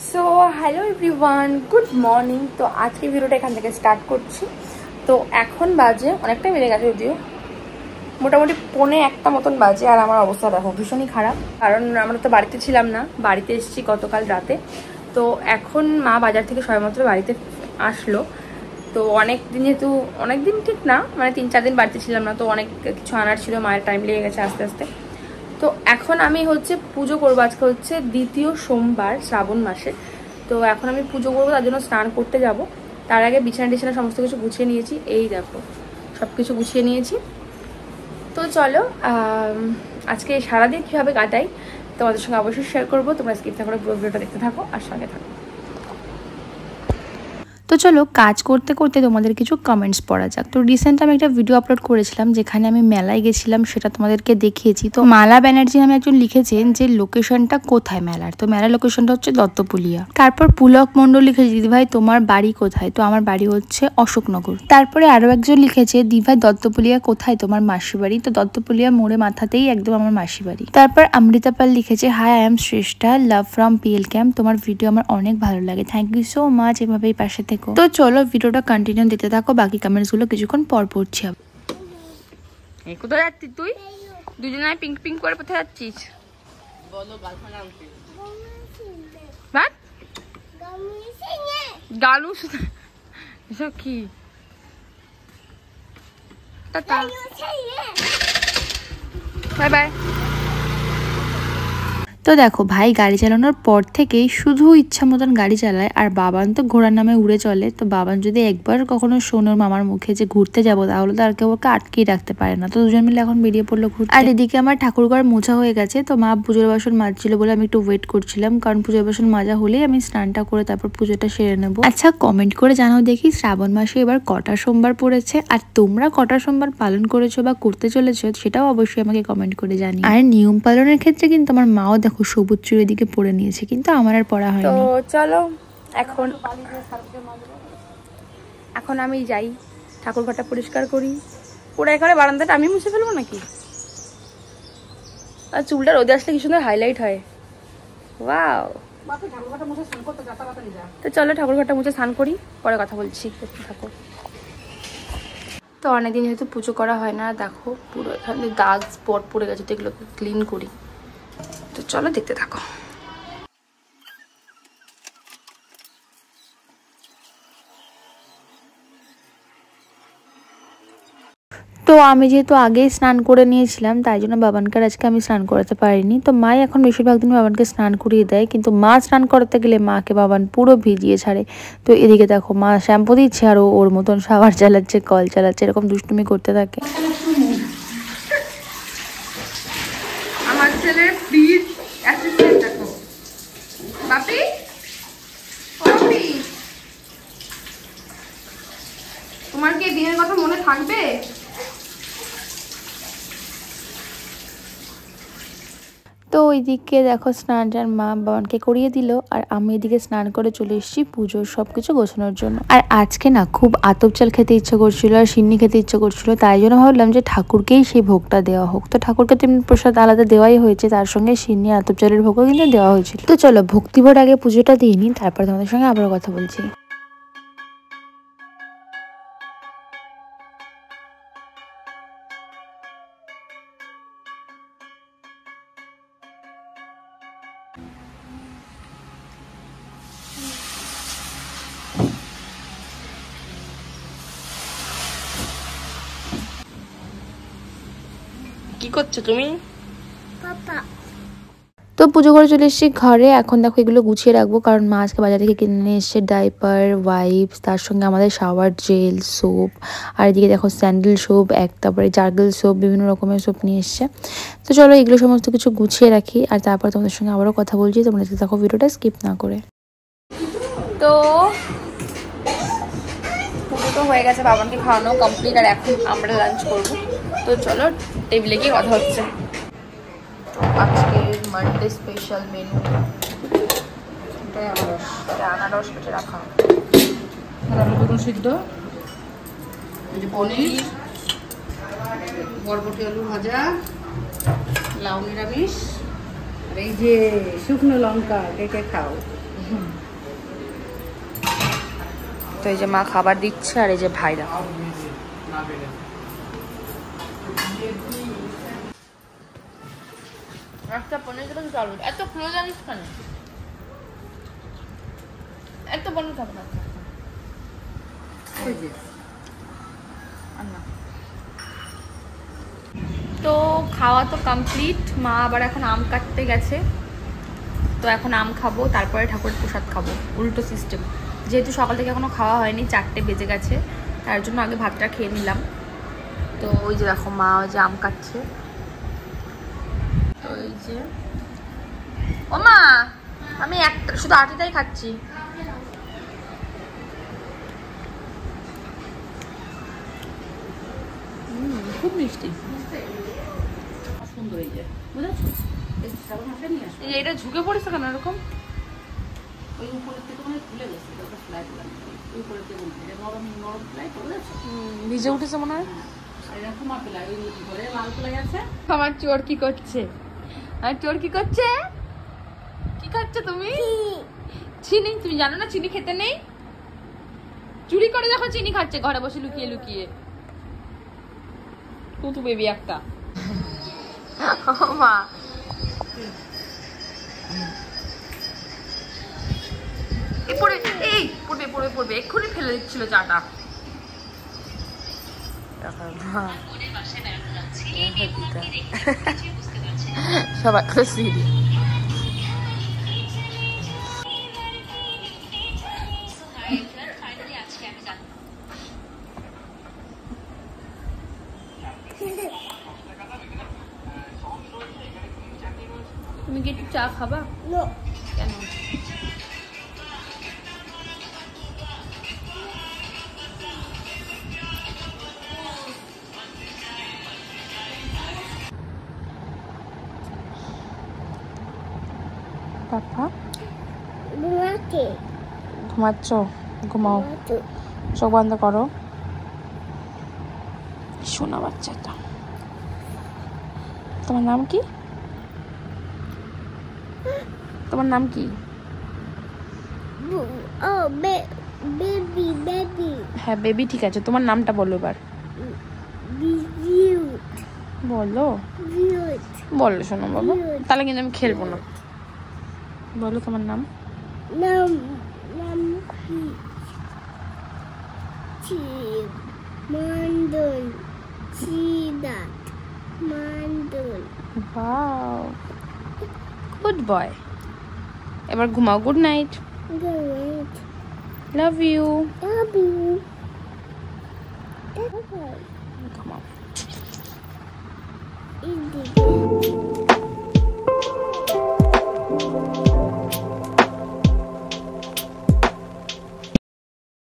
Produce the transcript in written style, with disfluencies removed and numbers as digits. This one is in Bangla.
So hello everyone, good morning. তো আজকে ভিডিওটা এখান থেকে স্টার্ট করছি। তো এখন বাজে অনেকটাই বেড়ে গেছে, যদিও মোটামুটি 1:45 মতন বাজে। আর আমার অবস্থা দেখো ভীষণই খারাপ, কারণ আমরা তো বাড়িতে ছিলাম না, বাড়িতে এসেছি গতকাল রাতে। তো এখন মা বাজার থেকে সবেমাত্র বাড়িতে আসলো। তো অনেকদিন, যেহেতু অনেকদিন ঠিক না, মানে 3-4 দিন বাড়িতে ছিলাম না, তো অনেক কিছু আনার ছিল, মায়ের টাইম লেগে গেছে আস্তে আস্তে। তো এখন আমি পুজো করবো। আজকে হচ্ছে 2য় সোমবার শ্রাবণ মাসে। তো এখন আমি পুজো করবো, তার জন্য স্নান করতে যাব। তার আগে বিছানা টিছানা সমস্ত কিছু গুছিয়ে নিয়েছি, এই দেখো সব কিছু গুছিয়ে নিয়েছি। তো চলো আজকে সারাদিন কীভাবে কাটাই তোমাদের সঙ্গে অবশ্যই শেয়ার করবো। তোমরা স্কিপ না করে পুরো ভিডিওটা দেখতে থাকো আর সঙ্গে থাকো। তো চলো কাজ করতে করতে তোমাদের কিছু কমেন্টস পড়া যাক। তো রিসেন্ট আমি একটা ভিডিও আপলোড করেছিলাম যেখানে আমি মেলায় গেছিলাম, সেটা তোমাদেরকে দেখিয়েছি। তো মালা ব্যানার্জি নামে একজন লিখেছেন যে লোকেশনটা কোথায় মেলার। তো মেলার লোকেশনটা হচ্ছে দত্তপুলিয়া। তারপর পুলক মণ্ডল লিখেছে, দিদিভাই তোমার বাড়ি কোথায়? তো আমার বাড়ি হচ্ছে অশোকনগর। তারপরে আরো একজন লিখেছে, দিদিভাই দত্তপুলিয়া কোথায় তোমার মাসি বাড়ি? তো দত্তপুলিয়া মোড়ে মাথাতেই একদম আমার মাসি বাড়ি। তারপর অমৃতা পাল লিখেছে, hi I am Shreshtha, love from PL camp, তোমার ভিডিও আমার অনেক ভালো লাগে, থ্যাংক ইউ সো মাচ, এভাবেই পাশে থেকে। তো চলো ভিডিওটা কন্টিনিউ দিতে থাকো, বাকি কমেন্টস গুলো কিছুক্ষণ পর পড়ছি। কোথায় যাচ্ছিস তুই? দুজনে পিঙ্ক পিঙ্ক করে কোথায় যাচ্ছিস? গালু এসব কি? Bye bye. তো দেখো ভাই গাড়ি চালানোর পর থেকেই শুধু ইচ্ছা মতন গাড়ি চালায়, আর বাবান তো ঘোড়ার নামে উড়ে চলে। তো বাবান যদি একবার কখনো শোনোর মামার মুখে যে ঘুরতে যাবো, তাহলে তো আর কেউ ওকে আটকেই রাখতে পারে না। তো দুজন মিলে এখন বেরিয়ে পড়লো ঘুরতে। আর এদিকে আমার ঠাকুরঘর মোছা হয়ে গেছে। তো মা পুজোর বাসন মাজছিল বলে আমি একটু ওয়েট করছিলাম, কারণ পুজোর বাসন মাজা হলেই আমি স্নানটা করে তারপর পুজোটা সেরে নেবো। আচ্ছা কমেন্ট করে জানাও দেখি শ্রাবণ মাসে এবার কটা সোমবার পড়েছে, আর তোমরা কটা সোমবার পালন করেছো বা করতে চলেছো সেটাও অবশ্যই আমাকে কমেন্ট করে জানি। আর নিয়ম পালনের ক্ষেত্রে কিন্তু আমার মাও দেখো সবুজ চুড়ি দিকে পরে নিয়েছে, কিন্তু আমার আর পড়া হয়নি। তো চলো এখন আমি যাই ঠাকুর ঘরটা পরিষ্কার করি। পুরো এখানে বারান্দাটা আমি মুছে ফেলবো নাকি? আর চুলটা রোদে আসলে কি সুন্দর হাইলাইট হয়। ওয়াও। তো চলো ঠাকুর ঘরটা মুছে স্নান করি, পরে কথা বলছি, থাকো। তো অনেকদিন যেহেতু পুজো করা হয় না, দেখো পুরো এখানে দাগ স্পট পড়ে গেছে, তো এগুলোকে ক্লিন করি। তো চলো দেখতে থাকো। তো আমি যেহেতু আগেই স্নান করে নিয়েছিলাম, তাই জন্য বাবানকে আজকে আমি স্নান করাতে পারিনি। তো মাই এখন বেশিরভাগ দিন বাবানকে স্নান করিয়ে দেয়, কিন্তু মা স্নান করাতে গেলে মাকে বাবান পুরো ভিজিয়ে ছাড়ে। তো এদিকে দেখো মা শ্যাম্পু দিচ্ছে আর ওর মতন শাওয়ার চালাচ্ছে, কল চালাচ্ছে, এরকম দুষ্টুমি করতে থাকে। আমার ছেলের ফ্রিজ অ্যাসিস্ট্যান্ট দেখো। বাপি বাপি, তোমার কি দিনের কথা মনে থাকবে? তো ওইদিকে দেখো স্নান টান মা বাবানকে করিয়ে দিল, আর আমি এদিকে স্নান করে চলে এসেছি পুজোর সবকিছু গোছানোর জন্য। আর আজকে না খুব আতপ চাল খেতে ইচ্ছে করছিল আর সিন্নি খেতে ইচ্ছে করছিল, তাই জন্য ভাবলাম যে ঠাকুরকেই সেই ভোগটা দেওয়া হোক। তো ঠাকুরকে তো প্রসাদ আলাদা দেওয়াই হয়েছে, তার সঙ্গে সিন্নি আতপ চালের ভোগও কিন্তু দেওয়া হয়েছিল। তো চলো ভক্তিভোর আগে পুজোটা দিয়ে নিই, তারপর তোমাদের সঙ্গে আবারও কথা বলছি। কি করছো তুমি? তো পুজো করে চলে এসেছি ঘরে। এখন দেখো এগুলো গুছিয়ে রাখবো, কারণ মা আজকে বাজার থেকে কিনে নিয়ে এসছে ডাইপার, ওয়াইপস, তার সঙ্গে আমাদের শাওয়ার জেল, সোপ, আর এদিকে দেখো স্যান্ডেল সোপ, তারপরে জার্গেল সোপ, বিভিন্ন রকমের সোপ নিয়ে এসছে। তো চলো এগুলো সমস্ত কিছু গুছিয়ে রাখি, আর তারপর তোমাদের সঙ্গে আবারও কথা বলছি। তোমরা দেখো ভিডিওটা স্কিপ না করে। তো পুজো তো হয়ে গেছে, বাবানকে খাওয়ানো কমপ্লিট, আর এখন আমরা লাঞ্চ করবো। তো চলো টেবিলে গিয়ে কথা হচ্ছে। আজকে মানডে স্পেশাল মেনু, আনারস কেটে রাখা, আলু বেগুন সিদ্ধ, পনির, বরবটি আলু ভাজা, লাউ নিরামিষ, আর এই যে শুকনো লঙ্কা কেটে খাও। তো এই যে মা খাবার দিচ্ছে, আর এই যে ভাইরা। একটা পনির কেটে চালু, এত প্রিয় জানিস কেন? এত পনির খাবো না। তো খাওয়া তো কমপ্লিট, মা আবার এখন আম কাটতে গেছে। তো এখন আম খাবো, তারপরে ঠাকুরের প্রসাদ খাবো, উল্টো সিস্টেম। যেহেতু সকাল থেকে এখনো খাওয়া হয়নি, 4টে বেজে গেছে, তার জন্য আগে ভাতটা খেয়ে নিলাম। তো ওই যে দেখো মা ওই যে আম কাটছে। তো এই যে ও মা, আমি একটা শুধু আটিটাই খাচ্ছি। খুব মিষ্টি, সুন্দর। এই যে বুঝেছো, এটা ঝুঁকে পড়েছে কেন এরকম? ওই উপরের থেকে মানে খুলে গেছে, ফ্লাই ওই উপরের থেকে নরম নরম ফ্লাই করে গেছে, ভিজে উঠেছে মনে হয়। এরকম প্লাই, ওই ঘরে লাল প্লাই আছে। আমার চোর কি করছে? আমার চোর কি করছে? কি খাচ্ছ তুমি? চিনি। তুমি জানো না চিনি খেতে নেই? চুরি করে দেখো চিনি খাচ্ছে ঘরে বসে লুকিয়ে লুকিয়ে। তুই তো বেবি একটা। মা পড়বে এক্ষুনি ফেলে দিচ্ছিল চাটা। সবাই সিঁড়ি। তুমি কি একটু চা খাবা? কেন? পাপা ঘুমাচ্ছ? ঘুমাও, চোখ বন্ধ করো। শোনা বাচ্চাটা। তোমার নাম কি? তোমার নাম কি? হ্যাঁ বেবি, ঠিক আছে। তোমার নামটা বলো এবার। বলো বলো শোনো বাবা, তাহলে কিন্তু আমি খেলবো না। বলো তোমার নাম। Good boy. এবার ঘুমাও। Good night. Love you. ঘুমাও।